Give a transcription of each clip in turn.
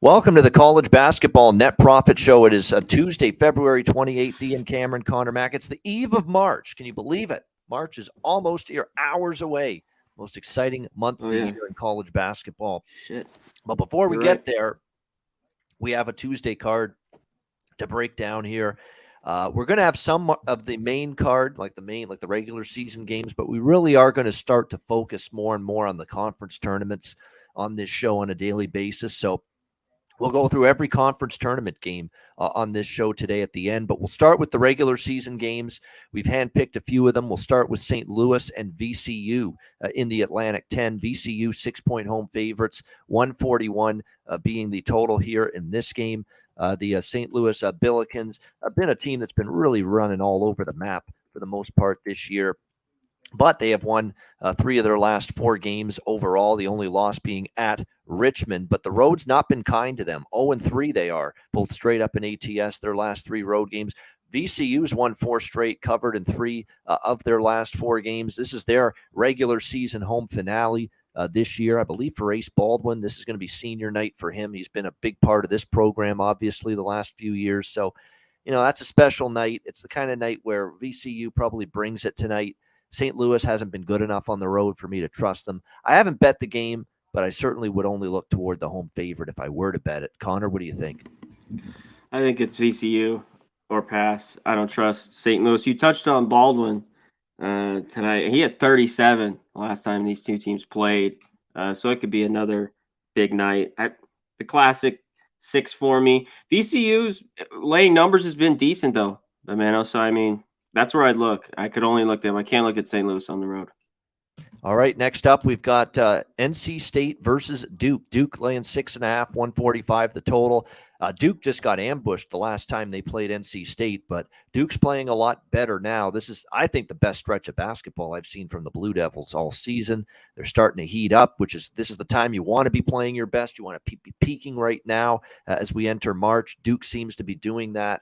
Welcome to the College Basketball Net Profit Show. It is Tuesday, February 28th. Ian Cameron, Conor Mack. It's the eve of March. Can you believe it? March is almost here, hours away. Most exciting month of the year in college basketball. Shit. But before we You're get right. there, we have a Tuesday card to break down here. We're going to have some of the main card, like the regular season games, but we really are going to start to focus more and more on the conference tournaments on this show on a daily basis. So we'll go through every conference tournament game on this show today at the end, but we'll start with the regular season games. We've handpicked a few of them. We'll start with St. Louis and VCU in the Atlantic 10. VCU 6-point home favorites, 141 being the total here in this game. The St. Louis Billikens have been a team that's been really running all over the map for the most part this year. But they have won 3 of their last 4 games overall, the only loss being at Richmond. But the road's not been kind to them. 0-3 they are, both straight up in ATS, their last 3 road games. VCU's won 4 straight, covered in 3 of their last 4 games. This is their regular season home finale this year, I believe, for Ace Baldwin. This is going to be senior night for him. He's been a big part of this program, obviously, the last few years. So, that's a special night. It's the kind of night where VCU probably brings it tonight. St. Louis hasn't been good enough on the road for me to trust them. I haven't bet the game, but I certainly would only look toward the home favorite if I were to bet it. Conor, what do you think? I think it's VCU or pass. I don't trust St. Louis. You touched on Baldwin tonight. He had 37 last time these two teams played. So it could be another big night. The classic 6 for me. VCU's laying numbers has been decent, though, Mano. So, I mean, that's where I'd look. I could only look at them. I can't look at St. Louis on the road. All right, next up, we've got NC State versus Duke. Duke laying 6.5, 145 the total. Duke just got ambushed the last time they played NC State, but Duke's playing a lot better now. This is, I think, the best stretch of basketball I've seen from the Blue Devils all season. They're starting to heat up, this is the time you want to be playing your best. You want to be peaking right now as we enter March. Duke seems to be doing that.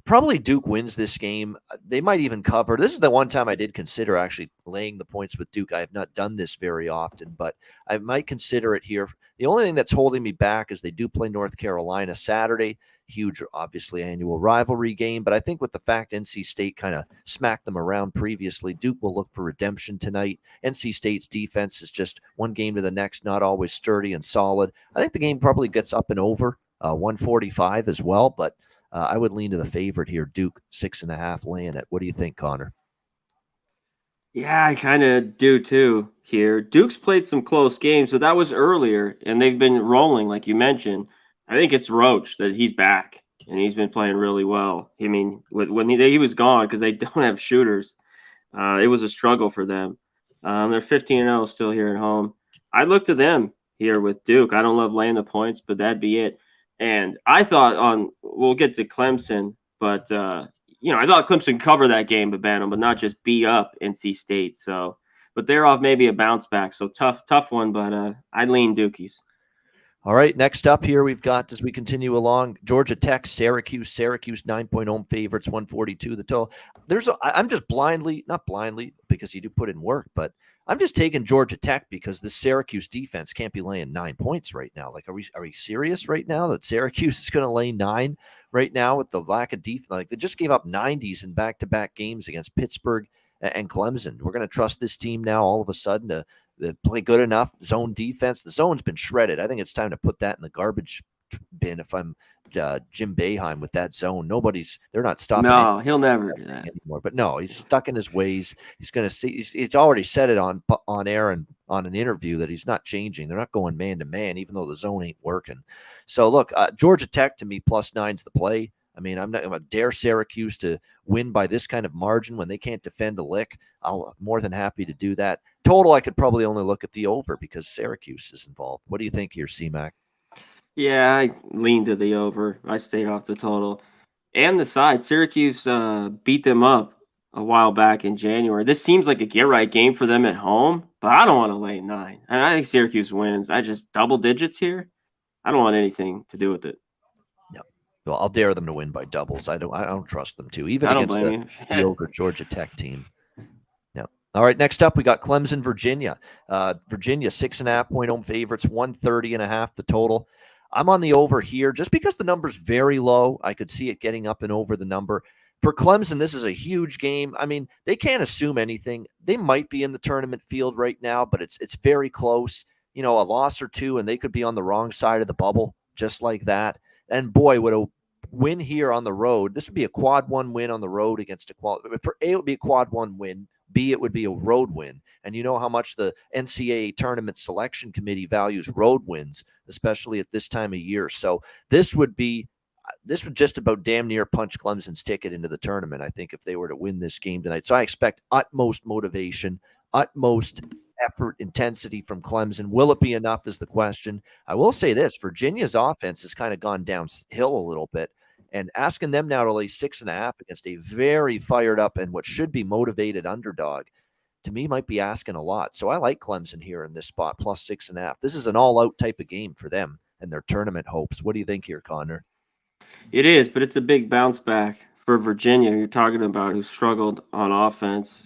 Probably Duke wins this game. They might even cover. This is the one time I did consider actually laying the points with Duke. I have not done this very often, but I might consider it here. The only thing that's holding me back is they do play North Carolina Saturday. Huge, obviously, annual rivalry game. But I think with the fact NC State kind of smacked them around previously, Duke will look for redemption tonight. NC State's defense is just one game to the next, not always sturdy and solid. I think the game probably gets up and over 145 as well, but I would lean to the favorite here, Duke 6.5 laying it. What do you think, Conor? Yeah, I kind of do too here. Duke's played some close games, but that was earlier, and they've been rolling, like you mentioned. I think it's Roach that he's back, and he's been playing really well. I mean, when he was gone, because they don't have shooters, it was a struggle for them. They're 15-0 still here at home. I look to them here with Duke. I don't love laying the points, but that'd be it. And I thought we'll get to Clemson, but I thought Clemson cover that game, but not just beat up NC State. So, but they're off maybe a bounce back. So tough one, but I'd lean Dukies. All right, next up here we've got, as we continue along, Georgia Tech, Syracuse 9-point home favorites, 142 the total. I'm just not blindly because you do put in work, but I'm just taking Georgia Tech because the Syracuse defense can't be laying 9 points right now. Like, are we serious right now that Syracuse is going to lay 9 right now with the lack of defense? Like, they just gave up 90s in back-to-back games against Pittsburgh and Clemson. We're going to trust this team now all of a sudden to play good enough zone defense. The zone's been shredded. I think it's time to put that in the garbage bin if I'm Jim Boeheim with that zone. They're not stopping. No, he'll never do that anymore. But no, he's stuck in his ways. He's going to see. He's already said it on air and on an interview that he's not changing. They're not going man to man, even though the zone ain't working. So look, Georgia Tech to me +9's the play. I mean, I'm not going to dare Syracuse to win by this kind of margin when they can't defend a lick. I'm more than happy to do that. Total, I could probably only look at the over because Syracuse is involved. What do you think here, C-Mac? Yeah, I leaned to the over. I stayed off the total. And the side, Syracuse beat them up a while back in January. This seems like a get-right game for them at home, but I don't want to lay 9. And I think Syracuse wins. I just double digits here. I don't want anything to do with it. Well, I'll dare them to win by doubles. I don't trust them to, even against the mediocre Georgia Tech team. No. All right, next up, we got Clemson, Virginia. Virginia, 6.5-point home favorites, 130.5 the total. I'm on the over here just because the number's very low. I could see it getting up and over the number. For Clemson, this is a huge game. I mean, they can't assume anything. They might be in the tournament field right now, but it's very close. A loss or two, and they could be on the wrong side of the bubble, just like that. And boy, would a win here on the road, this would be a quad one win on the road against a quad. For A, it would be a quad one win. B, it would be a road win. And you know how much the NCAA tournament selection committee values road wins, especially at this time of year. So this would just about damn near punch Clemson's ticket into the tournament, I think, if they were to win this game tonight. So I expect utmost motivation, utmost effort, intensity from Clemson. Will it be enough is the question. I will say this, Virginia's offense has kind of gone downhill a little bit, and asking them now to lay 6.5 against a very fired up and what should be motivated underdog, to me, might be asking a lot. So I like Clemson here in this spot, plus 6.5. This is an all-out type of game for them and their tournament hopes. What do you think here, Conor? It is, but it's a big bounce back for Virginia. You're talking about who struggled on offense,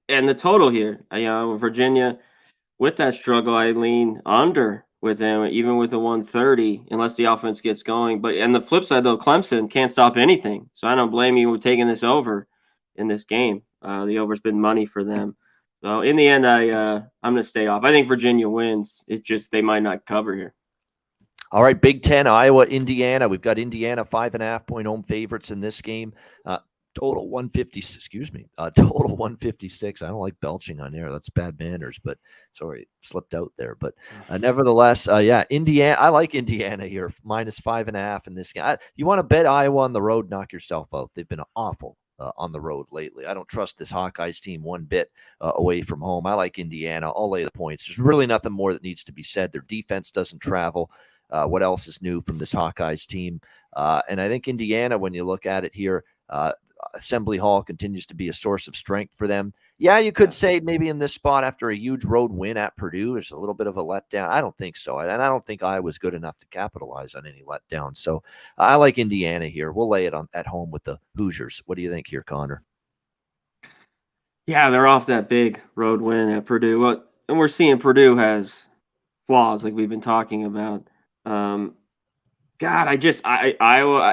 and the total here. Virginia with that struggle, I lean under with them, even with a 130, unless the offense gets going. But and the flip side though, Clemson can't stop anything, so I don't blame you with taking this over in this game. The over's been money for them. So in the end, I'm going to stay off. I think Virginia wins. It's just they might not cover here. All right, Big Ten, Iowa, Indiana. We've got Indiana 5.5-point home favorites in this game. Total 150. Excuse me. Total 156. I don't like belching on air. That's bad manners. But sorry, slipped out there. But nevertheless, Indiana. I like Indiana here, minus 5.5 in this game. You want to bet Iowa on the road? Knock yourself out. They've been awful on the road lately. I don't trust this Hawkeyes team one bit away from home. I like Indiana. I'll lay the points. There's really nothing more that needs to be said. Their defense doesn't travel. What else is new from this Hawkeyes team? And I think Indiana, when you look at it here, Assembly Hall continues to be a source of strength for them. Yeah, you could say maybe in this spot after a huge road win at Purdue, there's a little bit of a letdown. I don't think so. And I don't think Iowa's good enough to capitalize on any letdown. So I like Indiana here. We'll lay it on at home with the Hoosiers. What do you think here, Conor? Yeah, they're off that big road win at Purdue. And we're seeing Purdue has flaws like we've been talking about. Iowa,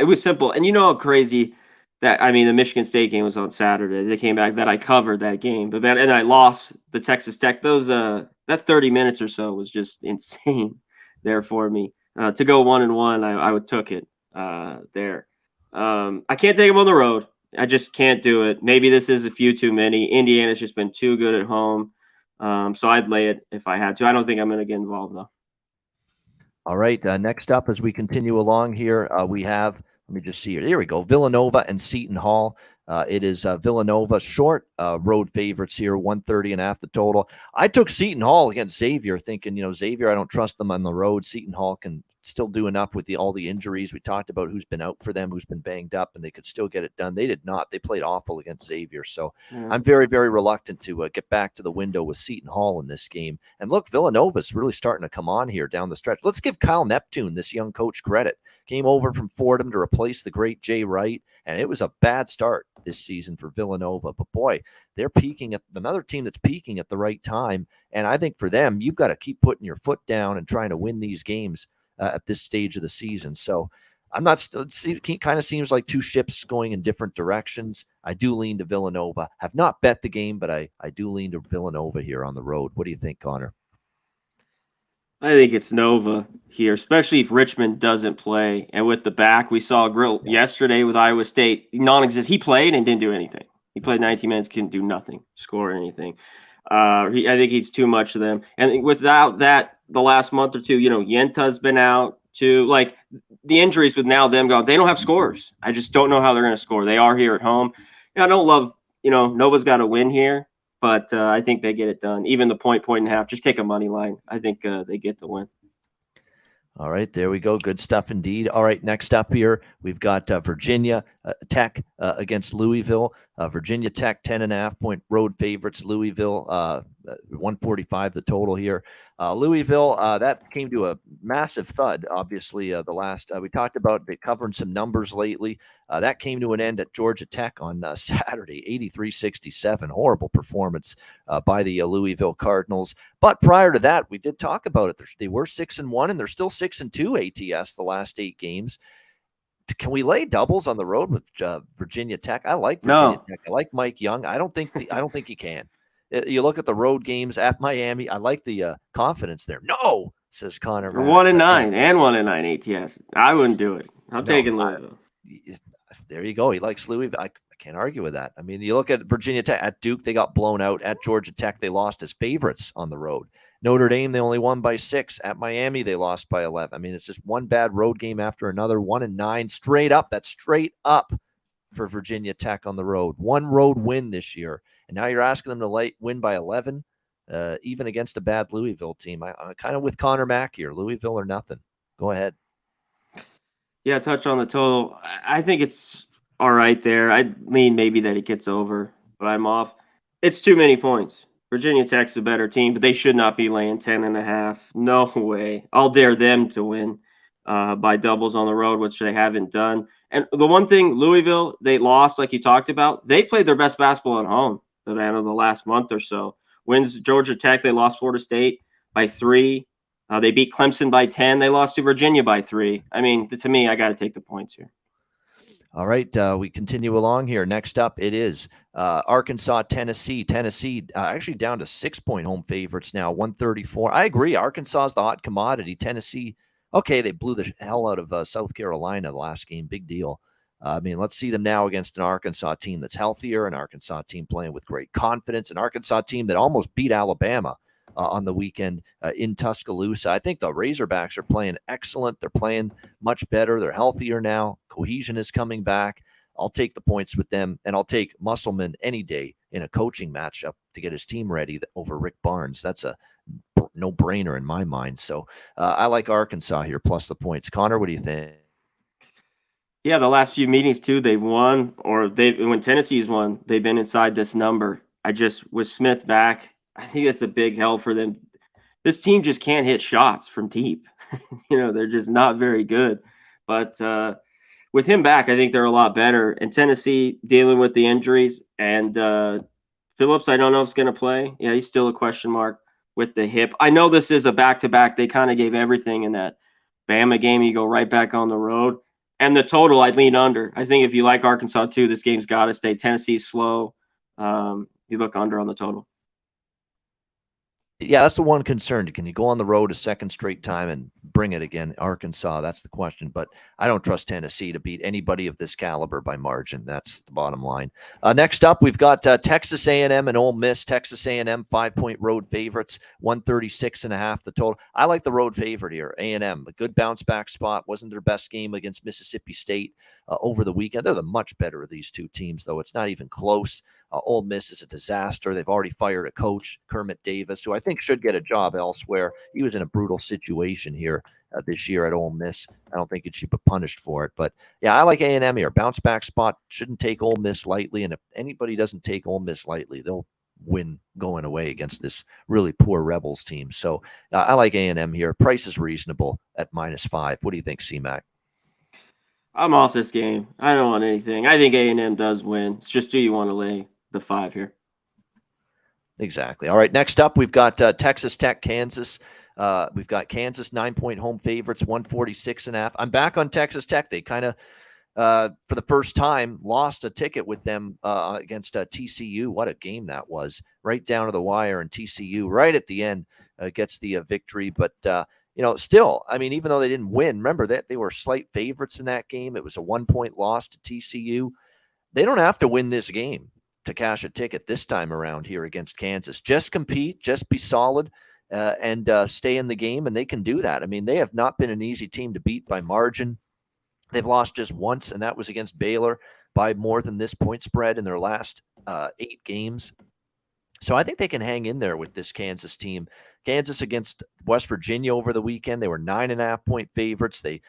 it was simple. And you know how crazy the Michigan State game was on Saturday. They came back that I covered that game, but then, and I lost the Texas Tech. That 30 minutes or so was just insane there for me. To go 1-1, I would took it there. I can't take them on the road. I just can't do it. Maybe this is a few too many. Indiana's just been too good at home. So I'd lay it if I had to. I don't think I'm going to get involved though. All right. Next up, as we continue along here, we have, let me just see here. Here we go. Villanova and Seton Hall. It is Villanova short road favorites here, 130.5 the total. I took Seton Hall against Xavier, thinking, Xavier, I don't trust them on the road. Seton Hall can still do enough with all the injuries. We talked about who's been out for them, who's been banged up, and they could still get it done. They did not. They played awful against Xavier. So I'm very, very reluctant to get back to the window with Seton Hall in this game. And look, Villanova's really starting to come on here down the stretch. Let's give Kyle Neptune, this young coach, credit. Came over from Fordham to replace the great Jay Wright, and it was a bad start this season for Villanova. But boy, they're peaking at another team that's peaking at the right time. And I think for them, you've got to keep putting your foot down and trying to win these games at this stage of the season. So I'm not still, it kind of seems like two ships going in different directions. I do lean to Villanova. Have not bet the game, but I do lean to Villanova here on the road. What do you think, Conor? I think it's Nova here, especially if Richmond doesn't play. And with the back, we saw Grill yesterday with Iowa State, non-existent. He played and didn't do anything. He played 19 minutes, couldn't do nothing, score anything. I think he's too much of them. And without that, the last month or two, Yenta's been out too. Like the injuries with now them gone, they don't have scores. I just don't know how they're going to score. They are here at home. I don't love, Nova's got to win here. But I think they get it done. Even the point and a half, just take a money line. I think they get the win. All right, there we go. Good stuff indeed. All right, next up here, we've got Virginia Tech against Louisville. Virginia Tech, 10.5-point road favorites. Louisville, 145 the total here. Louisville, that came to a massive thud, obviously. The last we talked about covering some numbers lately. That came to an end at Georgia Tech on Saturday, 83-67. Horrible performance by the Louisville Cardinals. But prior to that, we did talk about it. They were 6-1, and they're still 6-2 ATS the last 8 games. Can we lay doubles on the road with Virginia Tech? I like Virginia Tech. I like Mike Young. I don't think you can. You look at the road games at Miami. I like the confidence there. No, says Conor. 1-9 and 1-9 ATS. I wouldn't do it. I'm taking Louisville. There you go. He likes Louisville. I can't argue with that. I mean, you look at Virginia Tech. At Duke, they got blown out. At Georgia Tech, they lost as favorites on the road. Notre Dame, they only won by 6. At Miami, they lost by 11. I mean, it's just one bad road game after another. 1-9 straight up. That's straight up for Virginia Tech on the road. One road win this year. And now you're asking them to win by 11, even against a bad Louisville team. I'm kind of with Conor Mack here. Louisville or nothing. Go ahead. Yeah, touch on the total. I think it's all right there. I mean, maybe that it gets over, but I'm off. It's too many points. Virginia Tech's a better team, but they should not be laying 10.5. No way. I'll dare them to win by doubles on the road, which they haven't done. And the one thing, Louisville, they lost, like you talked about. They played their best basketball at home the last month or so. Wins Georgia Tech. They lost Florida State by 3. They beat Clemson by 10. They lost to Virginia by 3. I mean, to me, I got to take the points here. All right, we continue along here. Next up, it is Arkansas, Tennessee. Tennessee actually down to 6-point home favorites now, 134. I agree. Arkansas is the hot commodity. Tennessee, okay, they blew the hell out of South Carolina the last game. Big deal. I mean, let's see them now against an Arkansas team that's healthier, an Arkansas team playing with great confidence, an Arkansas team that almost beat Alabama on the weekend in Tuscaloosa. I think the Razorbacks are playing excellent. They're playing much better. They're healthier now. Cohesion is coming back. I'll take the points with them, and I'll take Musselman any day in a coaching matchup to get his team ready over Rick Barnes. That's a no-brainer in my mind. So I like Arkansas here plus the points. Conor, what do you think? Yeah, the last few meetings too, they've won, or when Tennessee's won, they've been inside this number. With Smith back, I think that's a big help for them. This team just can't hit shots from deep. They're just not very good. But with him back, I think they're a lot better. And Tennessee dealing with the injuries. And Phillips, I don't know if he's going to play. Yeah, he's still a question mark with the hip. I know this is a back-to-back. They kind of gave everything in that Bama game. You go right back on the road. And the total, I'd lean under. I think if you like Arkansas too, this game's got to stay. Tennessee's slow. You look under on the total. Yeah, that's the one concern. Can you go on the road a second straight time and bring it again? Arkansas, that's the question. But I don't trust Tennessee to beat anybody of this caliber by margin. That's the bottom line. Next up, we've got Texas A&M and Ole Miss. Texas A&M 5-point road favorites, 136.5 the total. I like the road favorite here. A&M, a good bounce back spot. Wasn't their best game against Mississippi State over the weekend. They're the much better of these two teams, though. It's not even close. Ole Miss is a disaster. They've already fired a coach, Kermit Davis, who I think should get a job elsewhere. He was in a brutal situation here this year at Ole Miss. I don't think he should be punished for it. But, yeah, I like A&M here. Bounce back spot. Shouldn't take Ole Miss lightly. And if anybody doesn't take Ole Miss lightly, they'll win going away against this really poor Rebels team. So I like A&M here. Price is reasonable at -5. What do you think, C-Mac? I'm off this game. I don't want anything. I think A&M does win. It's just, do you want to lay the 5 here? Exactly. All right, next up, we've got Texas Tech, Kansas. We've got Kansas 9-point home favorites, 146.5. I'm back on Texas Tech. They kind of, for the first time, lost a ticket with them against TCU. What a game that was. Right down to the wire, and TCU right at the end gets the victory. But, still, I mean, even though they didn't win, remember that they were slight favorites in that game. It was a 1-point loss to TCU. They don't have to win this game to cash a ticket this time around here against Kansas. Just compete, just be solid, and stay in the game, and they can do that. I mean, they have not been an easy team to beat by margin. They've lost just once, and that was against Baylor by more than this point spread in their last 8 games. So I think they can hang in there with this Kansas team. Kansas against West Virginia over the weekend. They were 9.5-point favorites. They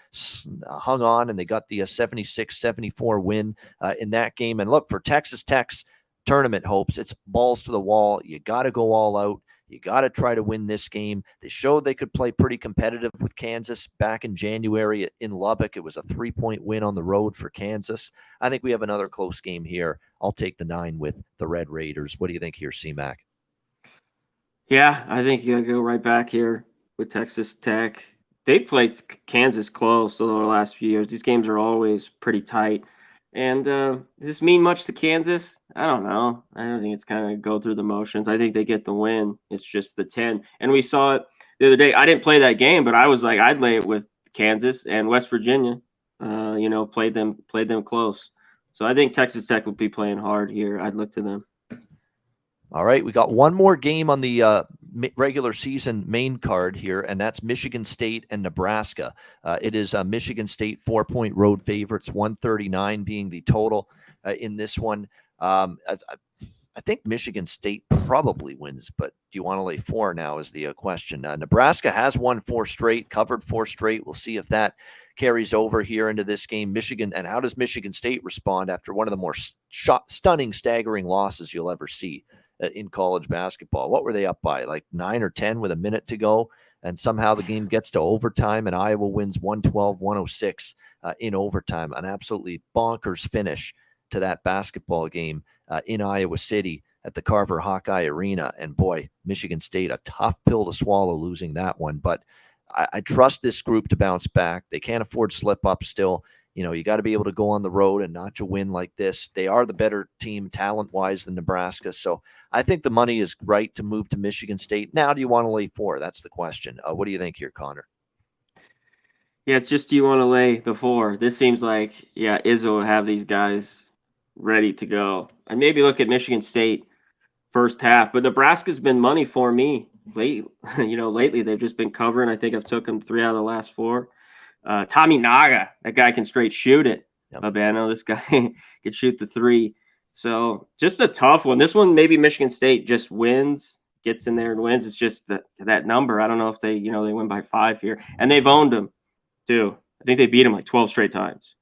hung on and they got the 76-74 win in that game. And look, for Texas Tech's tournament hopes, it's balls to the wall. You got to go all out. You got to try to win this game. They showed they could play pretty competitive with Kansas back in January in Lubbock. It was a 3-point win on the road for Kansas. I think we have another close game here. I'll take the 9 with the Red Raiders. What do you think here, C-Mac? Yeah, I think you got to go right back here with Texas Tech. They played Kansas close over the last few years. These games are always pretty tight. And does this mean much to Kansas? I don't know. I don't think it's kind of go through the motions. I think they get the win. It's just the 10. And we saw it the other day. I didn't play that game, but I was like, I'd lay it with Kansas and West Virginia. Played them close. So I think Texas Tech will be playing hard here. I'd look to them. All right, we got one more game on the regular season main card here, and that's Michigan State and Nebraska. It is Michigan State 4-point road favorites, 139 being the total in this one. I think Michigan State probably wins, but do you want to lay 4 now is the question. Nebraska has won 4 straight, covered 4 straight. We'll see if that carries over here into this game. Michigan, and how does Michigan State respond after one of the more stunning, staggering losses you'll ever see in college basketball? What were they up by, like 9 or 10 with a minute to go? And somehow the game gets to overtime and Iowa wins 112-106 in overtime. An absolutely bonkers finish to that basketball game in Iowa City at the Carver Hawkeye Arena. And boy, Michigan State, a tough pill to swallow losing that one. But I trust this group to bounce back. They can't afford slip up still. You got to be able to go on the road and notch a win like this. They are the better team talent-wise than Nebraska. So I think the money is right to move to Michigan State. Now, do you want to lay 4? That's the question. What do you think here, Conor? Yeah, it's just, do you want to lay the 4? This seems like, Izzo will have these guys ready to go. And maybe look at Michigan State first half. But Nebraska's been money for me lately. They've just been covering. I think I've took them 3 out of the last 4. Tommy Naga, that guy can straight shoot it. Yep. Abano, this guy can shoot the 3. So just a tough one. This one, maybe Michigan State just wins, gets in there and wins. It's just that number. I don't know if they win by 5 here. And they've owned them too. I think they beat them like 12 straight times,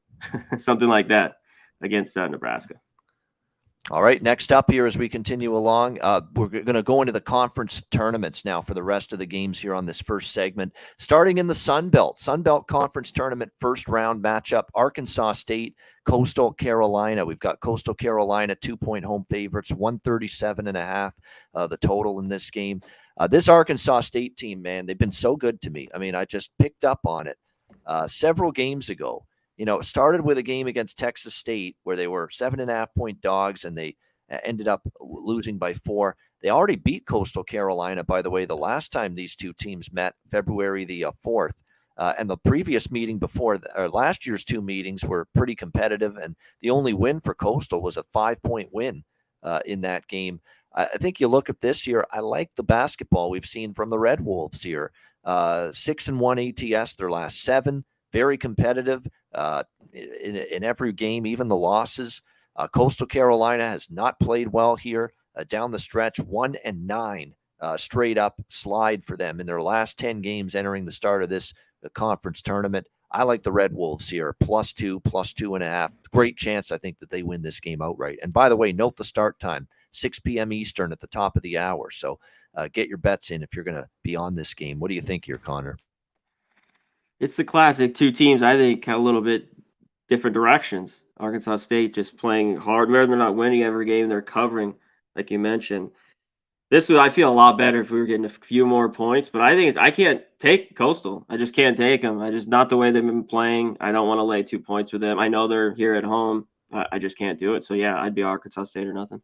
something like that against Nebraska. All right, next up here as we continue along, we're going to go into the conference tournaments now for the rest of the games here on this first segment. Starting in the Sun Belt Conference Tournament first round matchup, Arkansas State, Coastal Carolina. We've got Coastal Carolina 2-point home favorites, 137.5 the total in this game. This Arkansas State team, man, they've been so good to me. I mean, I just picked up on it several games ago. It started with a game against Texas State where they were 7.5-point dogs and they ended up losing by 4. They already beat Coastal Carolina, by the way, the last time these two teams met, February the 4th. And the previous meeting before, or last year's 2 meetings were pretty competitive. And the only win for Coastal was a 5-point win in that game. I think you look at this year, I like the basketball we've seen from the Red Wolves here. 6-1 ATS, their last 7. Very competitive in every game, even the losses. Coastal Carolina has not played well here down the stretch. 1-9 straight up slide for them in their last 10 games entering the start of this conference tournament. I like the Red Wolves here, +2, +2.5. Great chance, I think, that they win this game outright. And by the way, note the start time, 6 p.m. Eastern at the top of the hour. So get your bets in if you're going to be on this game. What do you think here, Conor? It's the classic 2 teams, I think, have a little bit different directions. Arkansas State just playing hard. Whether they're not winning every game, they're covering, like you mentioned. This would, I feel a lot better if we were getting a few more points, but I think I can't take Coastal. I just can't take them. Not the way they've been playing. I don't want to lay 2 points with them. I know they're here at home. I just can't do it. So, yeah, I'd be Arkansas State or nothing.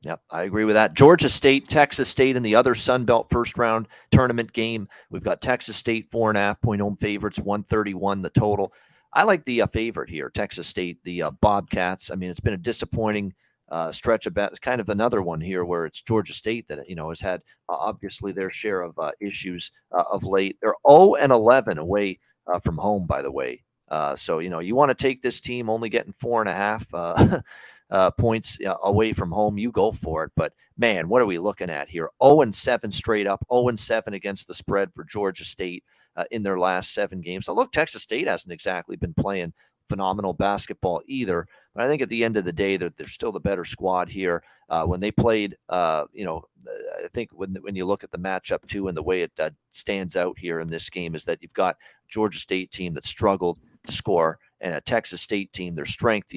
Yep, I agree with that. Georgia State, Texas State in the other Sun Belt first round tournament game. We've got Texas State 4.5-point home favorites, 131 the total. I like the favorite here, Texas State, the Bobcats. I mean, it's been a disappointing stretch of it's kind of another one here where it's Georgia State that has had obviously their share of issues of late. They're 0-11 away from home, by the way. So you want to take this team only getting 4.5. points away from home, you go for it. But man, what are we looking at here? 0-7 straight up, 0-7 against the spread for Georgia State in their last 7 games. Now, look, Texas State hasn't exactly been playing phenomenal basketball either. But I think at the end of the day, they're still the better squad here. When they played, I think when you look at the matchup too, and the way it stands out here in this game is that you've got Georgia State team that struggled to score, and a Texas State team, their strength,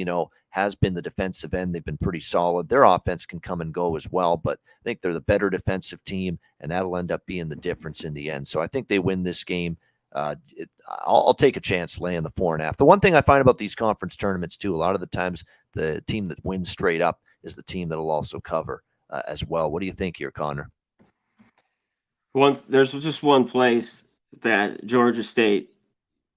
has been the defensive end. They've been pretty solid. Their offense can come and go as well, but I think they're the better defensive team, and that'll end up being the difference in the end. So I think they win this game. I'll take a chance laying the 4.5. The one thing I find about these conference tournaments too, a lot of the times the team that wins straight up is the team that'll also cover as well. What do you think here, Conor? There's just one place that Georgia State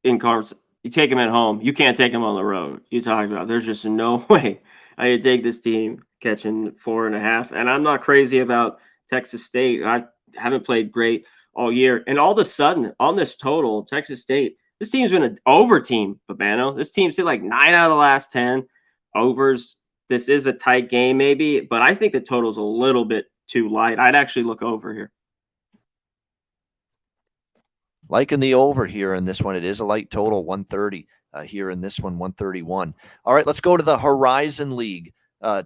in conference, you take them at home, you can't take them on the road. You talk about there's just no way I could take this team catching 4.5. And I'm not crazy about Texas State. I haven't played great all year. And all of a sudden, on this total, Texas State, this team's been an over team, Babano. This team's hit like 9 out of the last 10 overs. This is a tight game, maybe, but I think the total's a little bit too light. I'd actually look over here. Liking the over here in this one. It is a light total, 130 here in this one, 131. All right, let's go to the Horizon League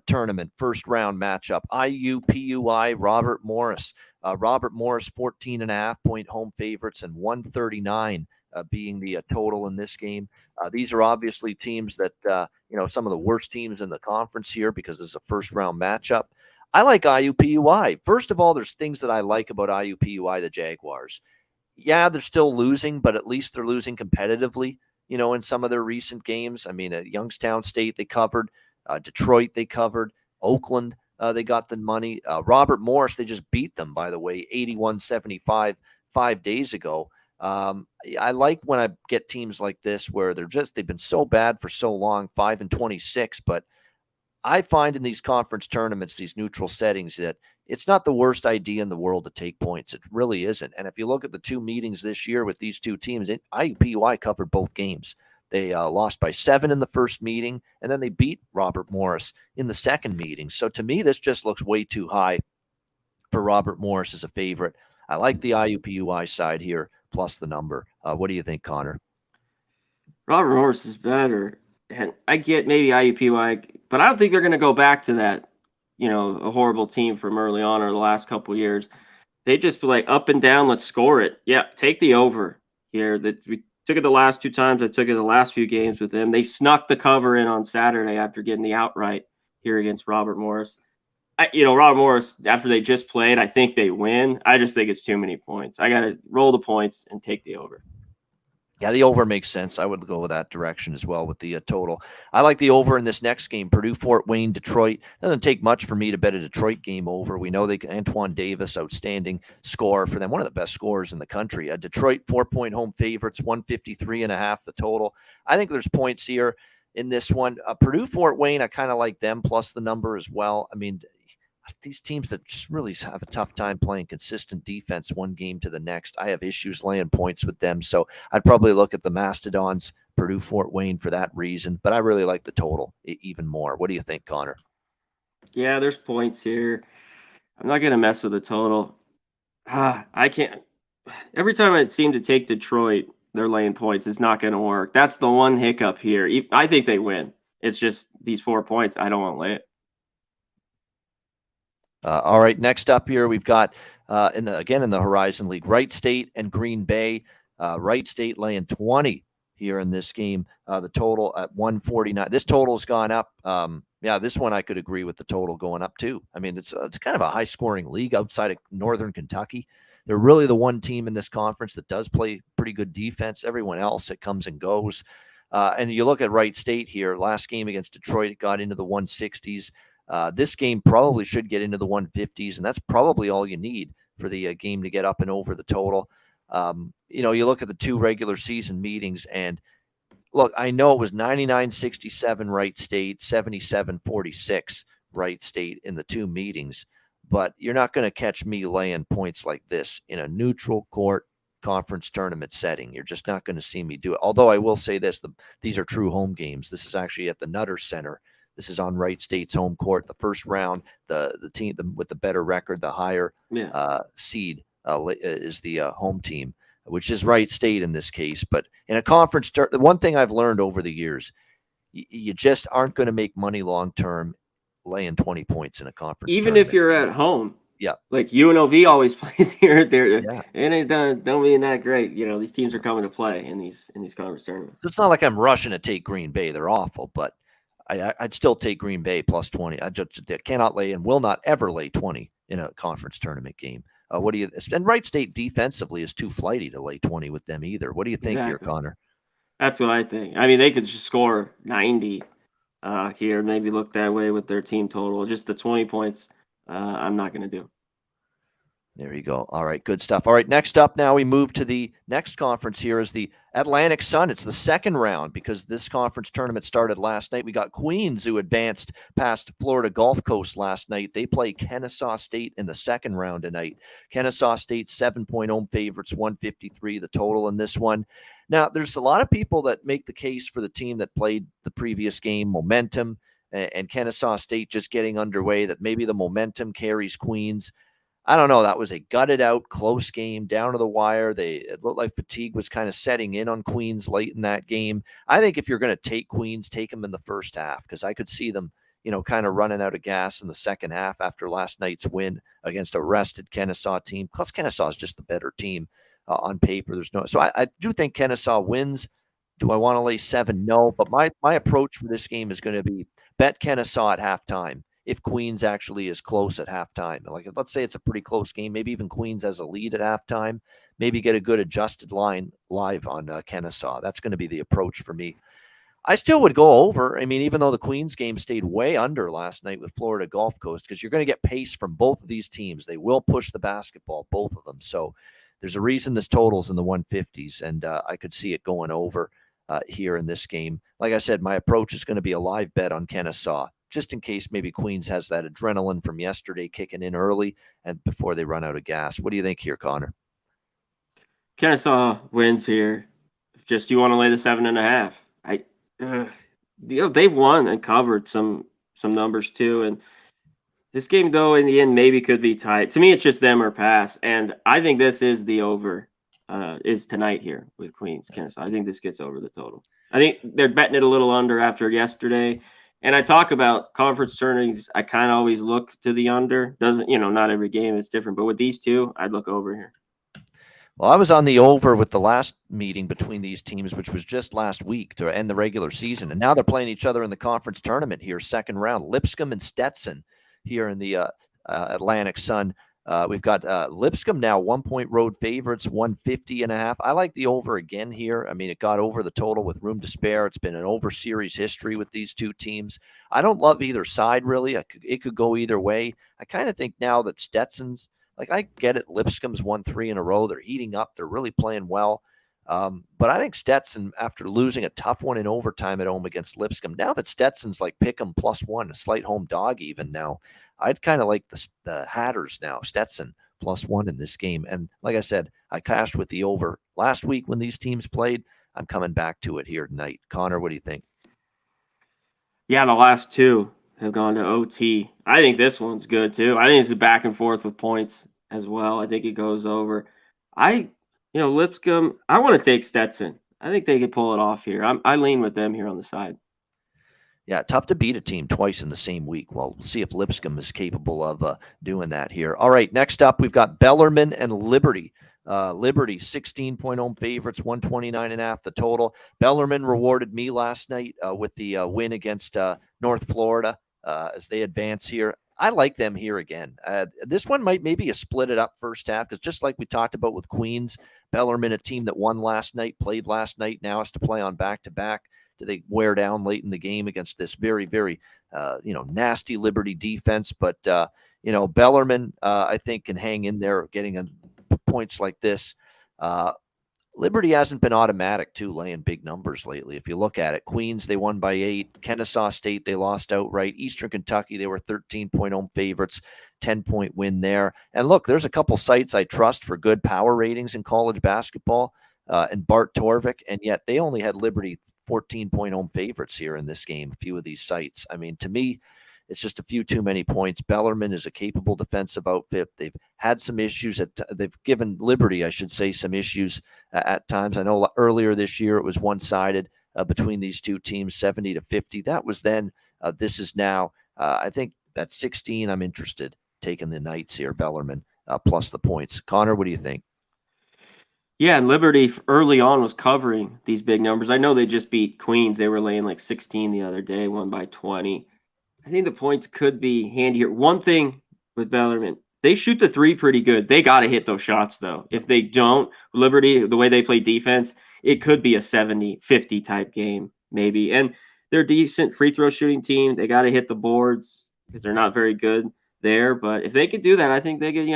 tournament, first round matchup. IUPUI, Robert Morris. Robert Morris, 14.5-point home favorites, and 139 being the total in this game. These are obviously teams that, some of the worst teams in the conference here because it's a first round matchup. I like IUPUI. First of all, there's things that I like about IUPUI, the Jaguars. Yeah, they're still losing, but at least they're losing competitively, in some of their recent games. I mean, Youngstown State, they covered. Detroit, they covered. Oakland, they got the money. Robert Morris, they just beat them, by the way, 81-75 5 days ago. I like when I get teams like this where they've been so bad for so long, 5-26, but I find in these conference tournaments, these neutral settings, that it's not the worst idea in the world to take points. It really isn't. And if you look at the 2 meetings this year with these 2 teams, IUPUI covered both games. They lost by 7 in the first meeting, and then they beat Robert Morris in the second meeting. So to me, this just looks way too high for Robert Morris as a favorite. I like the IUPUI side here, plus the number. What do you think, Conor? Robert Morris is better. And I get maybe IUPUI, but I don't think they're going to go back to that, a horrible team from early on or the last couple of years. They just be like up and down, let's score it. Yeah, take the over here. We took it the last 2 times. I took it the last few games with them. They snuck the cover in on Saturday after getting the outright here against Robert Morris. Robert Morris, after they just played, I think they win. I just think it's too many points. I got to roll the points and take the over. Yeah, the over makes sense. I would go with that direction as well with the total. I like the over in this next game, Purdue, Fort Wayne, Detroit. Doesn't take much for me to bet a Detroit game over. We know Antoine Davis, outstanding scorer for them, one of the best scorers in the country. Detroit, 4-point home favorites, 153.5 the total. I think there's points here in this one. Purdue, Fort Wayne, I kind of like them plus the number as well. I mean, these teams that just really have a tough time playing consistent defense one game to the next. I have issues laying points with them. So I'd probably look at the Mastodons, Purdue, Fort Wayne for that reason. But I really like the total even more. What do you think, Conor? Yeah, there's points here. I'm not going to mess with the total. I can't. Every time I seem to take Detroit, they're laying points. It's not going to work. That's the one hiccup here. I think they win. It's just these 4 points. I don't want to lay it. All right, next up here, we've got, in the Horizon League, Wright State and Green Bay. Wright State laying 20 here in this game. The total at 149. This total's gone up. This one I could agree with the total going up too. I mean, it's kind of a high-scoring league outside of Northern Kentucky. They're really the one team in this conference that does play pretty good defense. Everyone else, it comes and goes. And you look at Wright State here. Last game against Detroit, it got into the 160s. This game probably should get into the 150s, and that's probably all you need for the game to get up and over the total. You look at the 2 regular season meetings, and look, I know it was 99-67 Wright State, 77-46 Wright State in the 2 meetings, but you're not going to catch me laying points like this in a neutral court conference tournament setting. You're just not going to see me do it. Although I will say this, these are true home games. This is actually at the Nutter Center, This is on Wright State's home court. The first round, the team with the better record, the higher seed is the home team, which is Wright State in this case. But in a conference, the one thing I've learned over the years, you just aren't going to make money long term laying 20 points in a conference Even tournament. if you're at home. Yeah. Like UNLV always plays here. There, Yeah. and it don't mean that great. These teams are coming to play in these conference tournaments. It's not like I'm rushing to take Green Bay. They're awful, but I'd still take Green Bay plus 20. I just cannot lay and will not ever lay 20 in a conference tournament game. What do you? And Wright State defensively is too flighty to lay 20 with them either. What do you think here, Connor? That's what I think. I mean, they could just score 90 here, maybe look that way with their team total. Just the 20 points, I'm not going to do. There you go. All right, good stuff. All right, next up now we move to the next conference here is the Atlantic Sun. It's the second round because this conference tournament started last night. We got Queens who advanced past Florida Gulf Coast last night. They play Kennesaw State in the second round tonight. Kennesaw State 7-point home favorites, 153 the total in this one. Now, there's a lot of people that make the case for the team that played the previous game, momentum, and Kennesaw State just getting underway, that maybe the momentum carries Queens. I don't know. That was a gutted out, close game, down to the wire. It looked like fatigue was kind of setting in on Queens late in that game. I think if you're going to take Queens, take them in the first half, because I could see them, kind of running out of gas in the second half after last night's win against a rested Kennesaw team. Plus, Kennesaw is just the better team on paper. So I do think Kennesaw wins. Do I want to lay 7? No, but my approach for this game is going to be bet Kennesaw at halftime. If Queens actually is close at halftime, like let's say it's a pretty close game, maybe even Queens has a lead at halftime, maybe get a good adjusted line live on Kennesaw. That's going to be the approach for me. I still would go over. I mean, even though the Queens game stayed way under last night with Florida Gulf Coast, because you're going to get pace from both of these teams. They will push the basketball, both of them. So there's a reason this total's in the 150s, and I could see it going over here in this game. Like I said, my approach is going to be a live bet on Kennesaw, just in case maybe Queens has that adrenaline from yesterday kicking in early and before they run out of gas. What do you think here, Connor? Kennesaw wins here. Just you want to lay the 7.5. They've won and covered some numbers too. And this game, though, in the end, maybe could be tight. To me, it's just them or pass. And I think this is the over, is tonight here with Queens, Kennesaw. I think this gets over the total. I think they're betting it a little under after yesterday. And I talk about conference tournaments. I kind of always look to the under. Doesn't, not every game is different. But with these two, I'd look over here. Well, I was on the over with the last meeting between these teams, which was just last week to end the regular season. And now they're playing each other in the conference tournament here, second round. Lipscomb and Stetson here in the Atlantic Sun. We've got Lipscomb now 1-point road favorites, 150.5. I like the over again here. I mean, it got over the total with room to spare. It's been an over series history with these two teams. I don't love either side, really. It could go either way. I kind of think now that Stetson's, I get it. Lipscomb's won 3 in a row. They're heating up. They're really playing well. But I think Stetson, after losing a tough one in overtime at home against Lipscomb, now that Stetson's pick 'em +1, a slight home dog even now, I'd kind of like the Hatters now, Stetson +1 in this game. And like I said, I cashed with the over last week when these teams played. I'm coming back to it here tonight. Connor, what do you think? Yeah, the last two have gone to OT. I think this one's good too. I think it's a back and forth with points as well. I think it goes over. Lipscomb, I want to take Stetson. I think they could pull it off here. I lean with them here on the side. Yeah, tough to beat a team twice in the same week. Well, we'll see if Lipscomb is capable of doing that here. All right, next up, we've got Bellarmine and Liberty. Liberty, 16-point home favorites, 129.5 the total. Bellarmine rewarded me last night with the win against North Florida as they advance here. I like them here again. This one might maybe split it up first half, because just like we talked about with Queens, Bellarmine, a team that won last night, played last night, now has to play on back-to-back. Do they wear down late in the game against this very, very, nasty Liberty defense? But, Bellarmine, I think, can hang in there getting points like this. Liberty hasn't been automatic, too, laying big numbers lately. If you look at it, Queens, they won by 8. Kennesaw State, they lost outright. Eastern Kentucky, they were 13-point home favorites, 10-point win there. And look, there's a couple sites I trust for good power ratings in college basketball, and Bart Torvik, and yet they only had Liberty 14-point home favorites here in this game, a few of these sites. I mean, to me, it's just a few too many points. Bellarmine is a capable defensive outfit. They've had some issues. They've given Liberty, I should say, some issues at times. I know earlier this year it was one-sided between these two teams, 70-50. That was then. This is now. I think at 16, I'm interested taking the Knights here, Bellarmine, plus the points. Connor, what do you think? Yeah, and Liberty early on was covering these big numbers. I know they just beat Queens. They were laying like 16 the other day, won by 20. I think the points could be handy here. One thing with Bellarmine, they shoot the three pretty good. They got to hit those shots, though. If they don't, Liberty, the way they play defense, it could be a 70-50 type game, maybe. And they're a decent free throw shooting team. They got to hit the boards because they're not very good there. But if they could do that, I think they could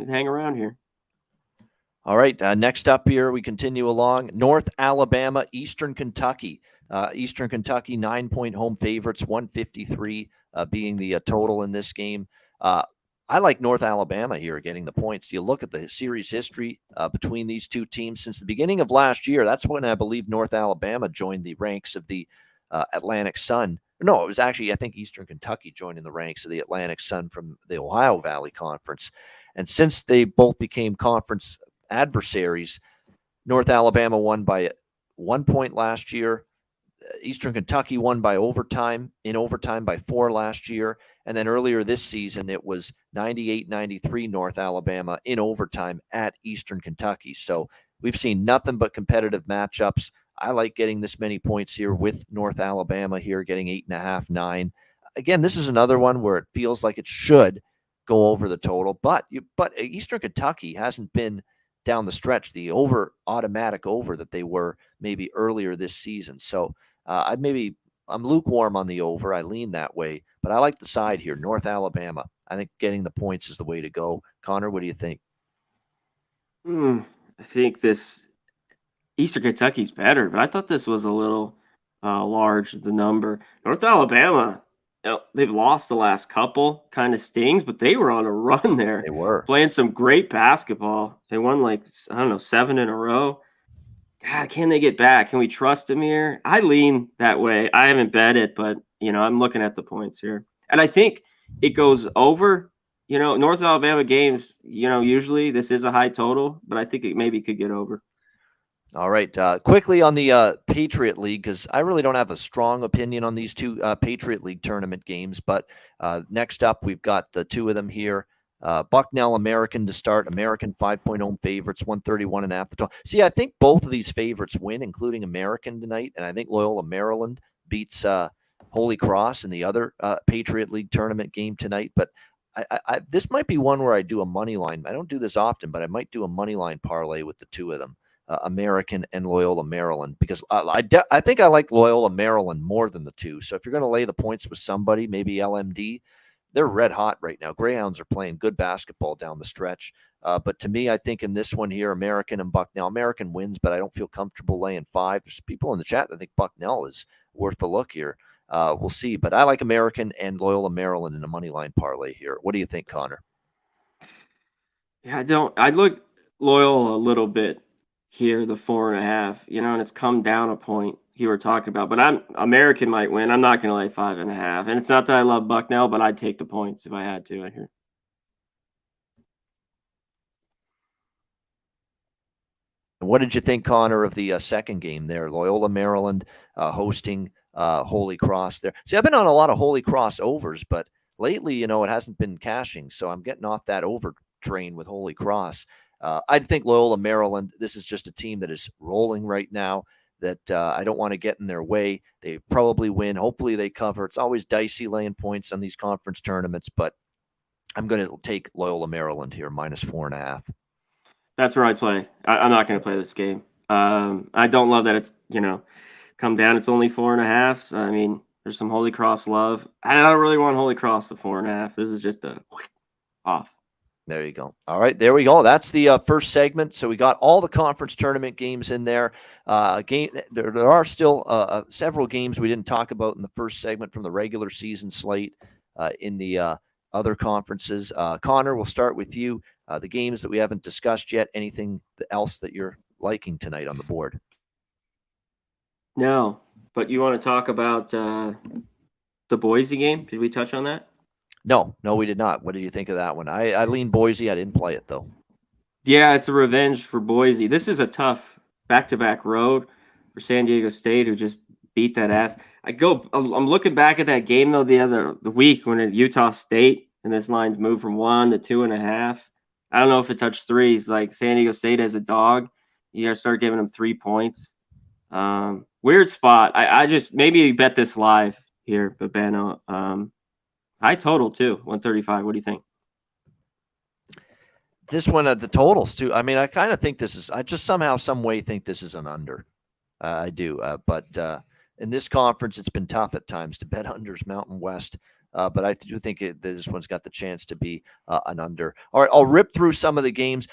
hang around here. All right, next up here, we continue along. North Alabama, Eastern Kentucky. Eastern Kentucky, 9-point home favorites, 153 being the total in this game. I like North Alabama here getting the points. You look at the series history between these two teams since the beginning of last year. That's when I believe North Alabama joined the ranks of the Atlantic Sun. No, it was actually, I think, Eastern Kentucky joined in the ranks of the Atlantic Sun from the Ohio Valley Conference. And since they both became conference adversaries, North Alabama won by 1 point last year. Eastern Kentucky won by overtime by 4 last year. And then earlier this season, it was 98-93 North Alabama in overtime at Eastern Kentucky. So we've seen nothing but competitive matchups. I like getting this many points here with North Alabama here, getting 8.5, 9. Again, this is another one where it feels like it should go over the total, but Eastern Kentucky hasn't been down the stretch the automatic over that they were maybe earlier this season. So I'm lukewarm on the over. I lean that way, but I like the side here, North Alabama. I think getting the points is the way to go. Connor, what do you think? I think this Eastern Kentucky's better, but I thought this was a little large, the number. North Alabama, they've lost the last couple, kind of stings, but they were on a run there. They were playing some great basketball. They won 7 in a row. God, can they get back? Can we trust them here? I lean that way. I haven't bet it, but I'm looking at the points here, and I think it goes over. North Alabama games. Usually this is a high total, but I think it maybe could get over. All right. Quickly on the Patriot League, because I really don't have a strong opinion on these two Patriot League tournament games. But next up, we've got the two of them here. Bucknell American to start. American 5-point home favorites, 131.5 the total. See, I think both of these favorites win, including American tonight. And I think Loyola Maryland beats Holy Cross in the other Patriot League tournament game tonight. But this might be one where I do a money line. I don't do this often, but I might do a money line parlay with the two of them. American and Loyola Maryland, because I think I like Loyola Maryland more than the two. So if you're going to lay the points with somebody, maybe LMD, they're red hot right now. Greyhounds are playing good basketball down the stretch. But to me, I think in this one here, American and Bucknell, American wins, but I don't feel comfortable laying 5. There's people in the chat that think Bucknell is worth a look here. We'll see. But I like American and Loyola Maryland in a money line parlay here. What do you think, Connor? Yeah, I look Loyola a little bit here, the 4.5, and it's come down a point you were talking about. But American might win. I'm not going to lay 5.5. And it's not that I love Bucknell, but I'd take the points if I had to. I hear. What did you think, Connor, of the second game there? Loyola Maryland hosting Holy Cross there. See, I've been on a lot of Holy Cross overs, but lately, it hasn't been cashing. So I'm getting off that over train with Holy Cross. I think Loyola Maryland, this is just a team that is rolling right now that I don't want to get in their way. They probably win. Hopefully they cover. It's always dicey laying points on these conference tournaments, but I'm going to take Loyola Maryland here, minus 4.5. That's where I play. I'm not going to play this game. I don't love that it's, come down. It's only 4.5. So, I mean, there's some Holy Cross love. I don't really want Holy Cross to 4.5. This is just a off. There you go. All right, there we go. That's the first segment. So we got all the conference tournament games in there. There are still several games we didn't talk about in the first segment from the regular season slate in the other conferences. Connor, we'll start with you. The games that we haven't discussed yet. Anything else that you're liking tonight on the board? No, But you want to talk about the Boise game? Did we touch on that? No, we did not. What do you think of that one? I lean Boise. I didn't play it though. Yeah, it's a revenge for Boise. This is a tough back-to-back road for San Diego State, who just beat that ass. I'm looking back at that game though the week when at Utah State, and this line's moved from 1 to 2.5. I don't know if it touched 3. It's like San Diego State as a dog. You gotta start giving them 3 points. Weird spot. I just maybe bet this live here, but Beno. High total too, 135. What do you think? This one at the totals too. I mean, I kind of think I just somehow, some way think this is an under. I do. But in this conference, it's been tough at times to bet unders Mountain West. But I do think this one's got the chance to be an under. All right, I'll rip through some of the games.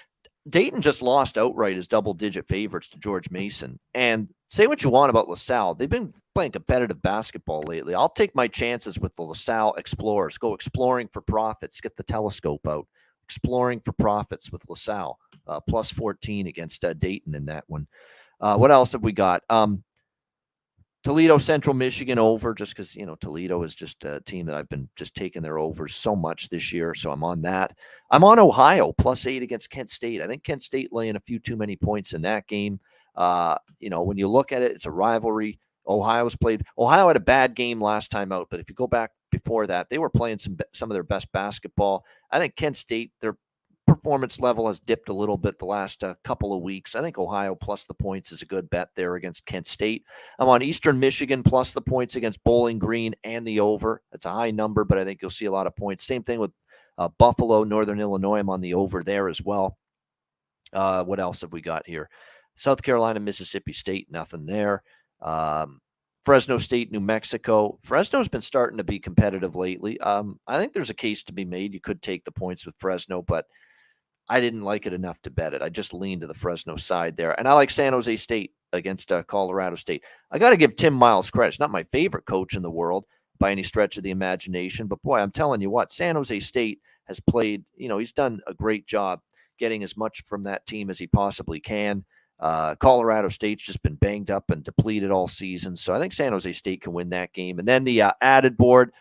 Dayton just lost outright as double-digit favorites to George Mason. And say what you want about LaSalle. They've been playing competitive basketball lately. I'll take my chances with the LaSalle Explorers. Go exploring for profits. Get the telescope out. Exploring for profits with LaSalle. Plus 14 against Dayton in that one. What else have we got? Toledo, Central Michigan over, just because, Toledo is just a team that I've been just taking their overs so much this year. So I'm on that. I'm on Ohio, plus 8 against Kent State. I think Kent State laying a few too many points in that game. When you look at it, it's a rivalry. Ohio had a bad game last time out, but if you go back before that, they were playing some of their best basketball. I think Kent State, their performance level has dipped a little bit the last couple of weeks. I think Ohio plus the points is a good bet there against Kent State. I'm on Eastern Michigan plus the points against Bowling Green and the over. It's a high number, but I think you'll see a lot of points. Same thing with Buffalo, Northern Illinois. I'm on the over there as well. What else have we got here? South Carolina, Mississippi State, nothing there. Fresno State, New Mexico. Fresno's been starting to be competitive lately. I think there's a case to be made. You could take the points with Fresno, but I didn't like it enough to bet it. I just leaned to the Fresno side there. And I like San Jose State against Colorado State. I got to give Tim Miles credit. It's not my favorite coach in the world by any stretch of the imagination. But, boy, I'm telling you what, San Jose State has played, he's done a great job getting as much from that team as he possibly can. Colorado State's just been banged up and depleted all season. So I think San Jose State can win that game. And then the added board,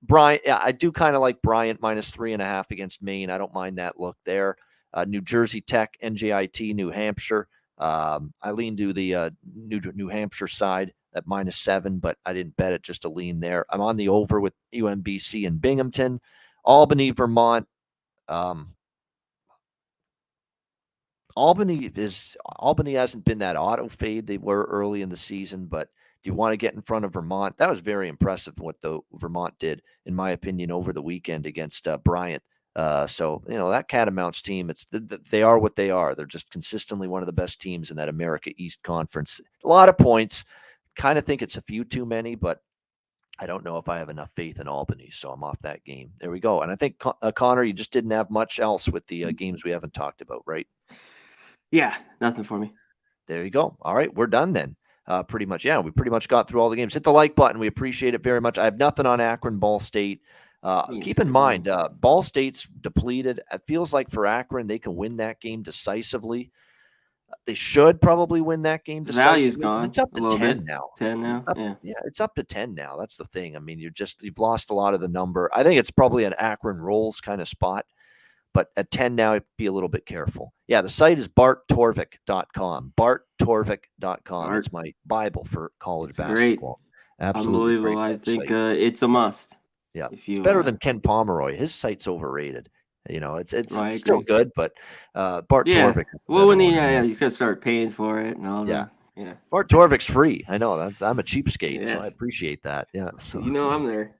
Bryant, I do kind of like Bryant minus 3.5 against Maine. I don't mind that look there. New Jersey Tech, NJIT, New Hampshire. I lean to the New Hampshire side at minus 7, but I didn't bet it, just to lean there. I'm on the over with UMBC and Binghamton. Albany, Vermont. Albany hasn't been that auto fade they were early in the season, but do you want to get in front of Vermont? That was very impressive what the Vermont did, in my opinion, over the weekend against Bryant. So that Catamounts team, they are what they are. They're just consistently one of the best teams in that America East Conference. A lot of points. Kind of think it's a few too many, but I don't know if I have enough faith in Albany, so I'm off that game. There we go. And I think, Connor, you just didn't have much else with the games we haven't talked about, right? Yeah, nothing for me. There you go. All right, we're done then. Pretty much, yeah, we pretty much got through all the games. Hit the like button. We appreciate it very much. I have nothing on Akron, Ball State. Keep in mind, Ball State's depleted. It feels like for Akron, they can win that game decisively. They should probably win that game decisively. Value's gone. It's up to 10 now. 10 now? Yeah, it's up to 10 now. That's the thing. I mean, you've lost a lot of the number. I think it's probably an Akron rolls kind of spot. But at 10 now, be a little bit careful. Yeah, the site is barttorvik.com. barttorvik.com. It's my Bible for college basketball. Great. Absolutely. Unbelievable. I think it's a must. Yeah, it's better than Ken Pomeroy. His site's overrated. It's still good, but Bart Torvik. Well, when he's got to start paying for it and all that. Yeah. Bart Torvik's free. I know. I'm a cheapskate, so I appreciate that. Yeah. So I'm there.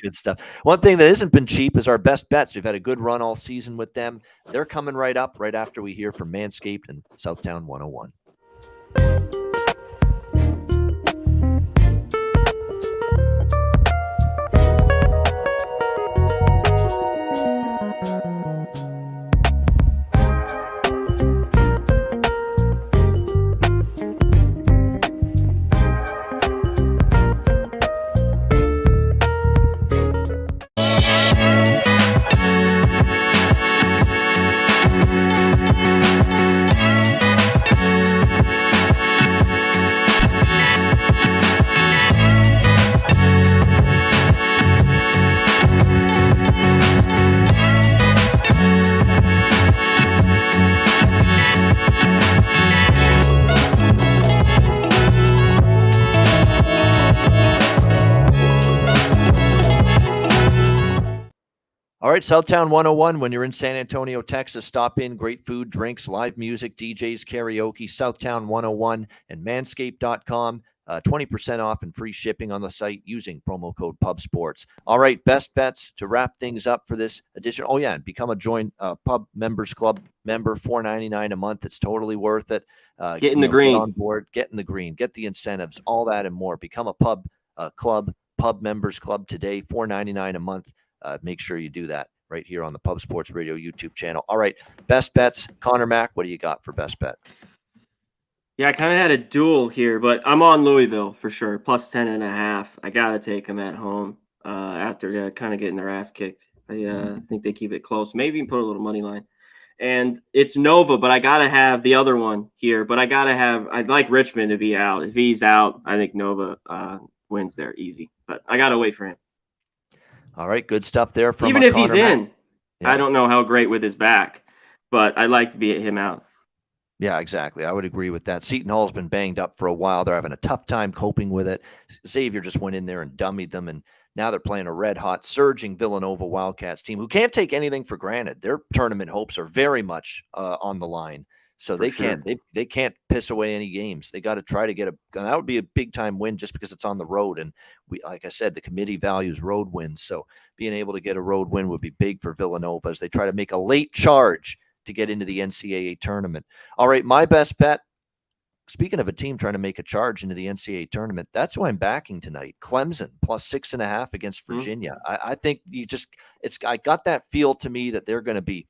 Good stuff. One thing that hasn't been cheap is our best bets. We've had a good run all season with them. They're coming right up right after we hear from Manscaped and Southtown 101. right, Southtown 101. When you're in San Antonio, Texas, stop in. Great food, drinks, live music, DJs, karaoke. Southtown 101 and Manscaped.com. 20% off and free shipping on the site using promo code PubSports. All right, best bets to wrap things up for this edition. Oh yeah, and become a join Pub Members Club member. $4.99 a month. It's totally worth it. Get in the green. Get on board. Get in the green. Get the incentives. All that and more. Become a Pub Members Club today. $4.99 a month. Make sure you do that right here on the Pub Sports Radio YouTube channel. All right, best bets. Conor Mack, what do you got for best bet? Yeah, I kind of had a duel here, but I'm on Louisville for sure. Plus 10.5. I got to take them at home after kind of getting their ass kicked. I think they keep it close. Maybe even put a little money line. And it's Nova, but I got to have the other one here. But I'd like Richmond to be out. If he's out, I think Nova wins there easy. But I got to wait for him. All right, good stuff there from even if Conor he's Mack. in. Yeah. I don't know how great with his back, but I'd like to be him out. Yeah, exactly. I would agree with that. Seton Hall's been banged up for a while. They're having a tough time coping with it. Xavier just went in there and dummied them, and now they're playing a red-hot, surging Villanova Wildcats team who can't take anything for granted. Their tournament hopes are very much on the line, so they can't piss away any games. They got to try to get that would be a big-time win just because it's on the road, and like I said, the committee values road wins, so being able to get a road win would be big for Villanova as they try to make a late charge to get into the NCAA tournament. All right, my best bet, speaking of a team trying to make a charge into the NCAA tournament, that's who I'm backing tonight. Clemson plus 6.5 against Virginia. I think I got that feel to me that they're going to be,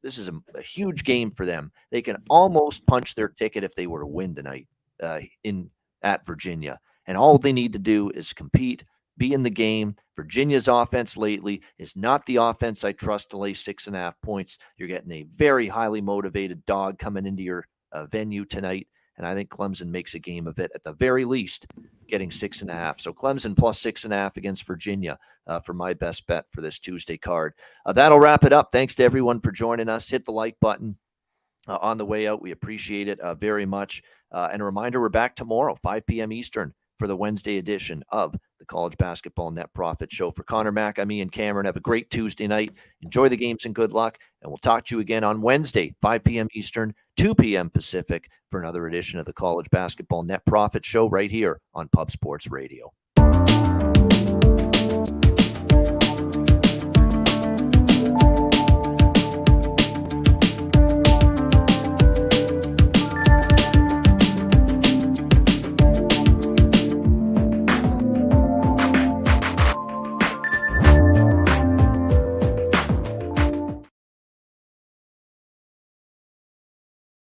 this is a huge game for them. They can almost punch their ticket if they were to win tonight at Virginia. And all they need to do is compete, be in the game. Virginia's offense lately is not the offense I trust to lay 6.5 points. You're getting a very highly motivated dog coming into your venue tonight, and I think Clemson makes a game of it at the very least, getting 6.5. So Clemson plus 6.5 against Virginia for my best bet for this Tuesday card. That'll wrap it up. Thanks to everyone for joining us. Hit the like button on the way out. We appreciate it very much. And a reminder, we're back tomorrow, 5 p.m. Eastern, for the Wednesday edition of the College Basketball Net Profit Show. For Conor Mack, I'm Ian Cameron. Have a great Tuesday night. Enjoy the games and good luck. And we'll talk to you again on Wednesday, 5 p.m. Eastern, 2 p.m. Pacific, for another edition of the College Basketball Net Profit Show right here on Pub Sports Radio.